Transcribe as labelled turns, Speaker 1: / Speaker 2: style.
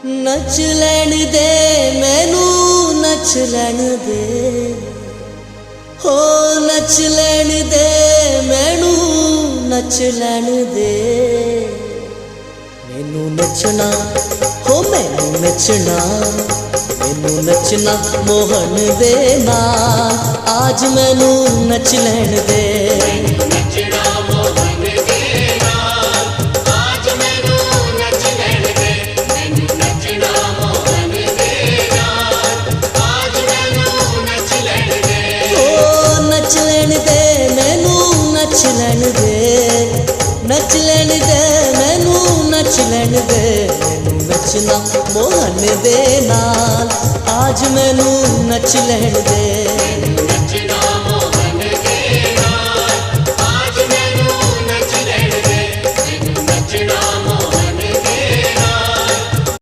Speaker 1: नच लैण दे मैनू नच लैण दे हो नच लैण दे मैनू नच लैण दे मैनू नचना हो मैनू नचना मैनू नचना मोहन दे नाल आज मैनू नच लैण दे नच लैण दे नच लैण दे मैनू नच लैण दे मैनू नचना मोहन दे नाल आज मैनू नच लैण दे।